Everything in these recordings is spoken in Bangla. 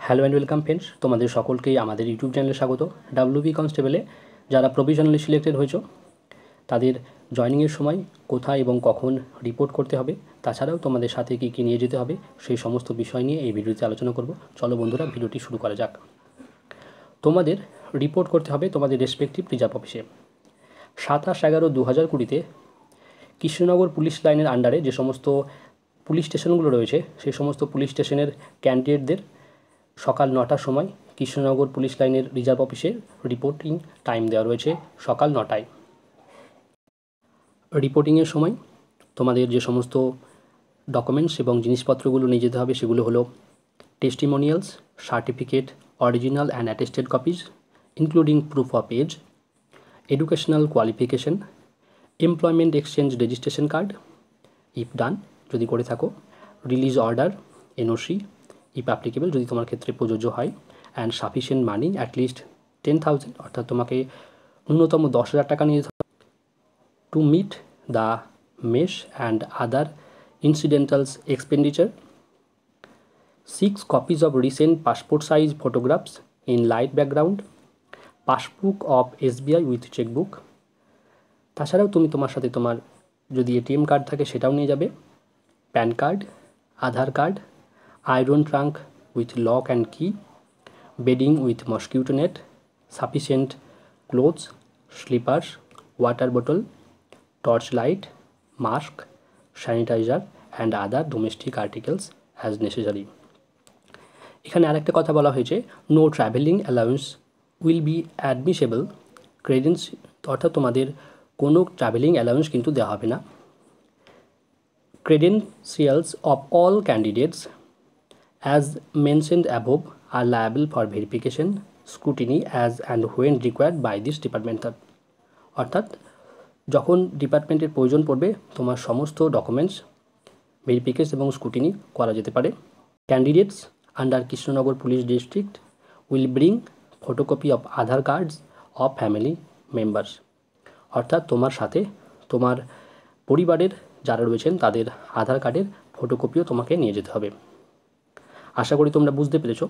হ্যালো অ্যান্ড ওয়েলকাম ফ্রেন্ডস, তোমাদের সকলকেই আমাদের ইউটিউব চ্যানেলে স্বাগত। ডাব্লিউবি কনস্টেবলে যারা প্রভিশনালি সিলেক্টেড হয়েছো তাদের জয়নিংয়ের সময় কোথায় এবং কখন রিপোর্ট করতে হবে, তাছাড়াও তোমাদের সাথে কী কী নিয়ে যেতে হবে সেই সমস্ত বিষয় নিয়ে এই ভিডিওতে আলোচনা করব। চলো বন্ধুরা, ভিডিওটি শুরু করা যাক। তোমাদের রিপোর্ট করতে হবে তোমাদের রেসপেক্টিভ রিজার্ভ অফিসে। 27/11/2020 কৃষ্ণনগর পুলিশ লাইনের আন্ডারে যে সমস্ত পুলিশ স্টেশনগুলো রয়েছে সেই সমস্ত পুলিশ স্টেশনের ক্যান্ডিডেটদের সকাল 9টার সময় কৃষ্ণনগর পুলিশ লাইনের রিজার্ভ অফিসে রিপোর্টিং টাইম দেওয়া রয়েছে সকাল 9টায়। রিপোর্টিংয়ের সময় তোমাদের যে সমস্ত ডকুমেন্টস এবং জিনিসপত্রগুলো নিয়ে যেতে হবে সেগুলো হলো testimonials, certificate, original and attested copies including proof of age, educational qualification, employment exchange registration card if done যদি করে থাকো, release order, NOC if applicable যদি তোমার ক্ষেত্রে প্রযোজ্য হয়, অ্যান্ড সাফিসিয়েন্ট মানি অ্যাটলিস্ট 10,000 অর্থাৎ তোমাকে ন্যূনতম 10,000 টাকা নিয়ে যেতে হবে to meet the mess and other incidentals expenditure. 6 copies of recent passport size photographs in light background, passbook of SBI with chequebook. তাছাড়াও তুমি তোমার সাথে তোমার যদি এটিএম কার্ড থাকে সেটাও নিয়ে যাবে, PAN card, Aadhaar card, iron trunk with lock and key, bedding with mosquito net, sufficient clothes, slippers, water বোতল, torch light, mask, sanitizer and other domestic articles as necessary. এখানে আরেকটা কথা বলা হয়েছে, no travelling allowance will be admissible credence, অর্থাৎ তোমাদের কোনো ট্রাভেলিং অ্যালাউন্স কিন্তু দেওয়া হবে না। Credentials of all candidates as mentioned above are liable for verification, scrutiny as and when required by this department. অর্থাৎ যখন ডিপার্টমেন্টের প্রয়োজন পড়বে তোমার সমস্ত ডকুমেন্টস ভেরিফিকেশন এবং স্ক্রুটিনি করা যেতে পারে। Candidates under Krishnanagar police district will bring photocopy of Aadhaar cards of family members, অর্থাৎ তোমার সাথে তোমার পরিবারের যারা রয়েছেন তাদের আধার কার্ডের ফটোকপিও তোমাকে নিয়ে যেতে হবে। আশা করি তোমরা বুঝতে পেরেছো।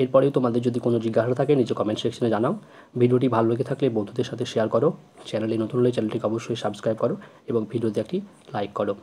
এরপরেও তোমাদের যদি কোনো জিজ্ঞাসা থাকে নিচে কমেন্ট সেকশনে জানাও। ভিডিওটি ভালো লেগে থাকলে বন্ধুদের সাথে শেয়ার করো, চ্যানেলে নতুন হলে চ্যানেলটিকে অবশ্যই সাবস্ক্রাইব করো এবং ভিডিওতে একটি লাইক করো।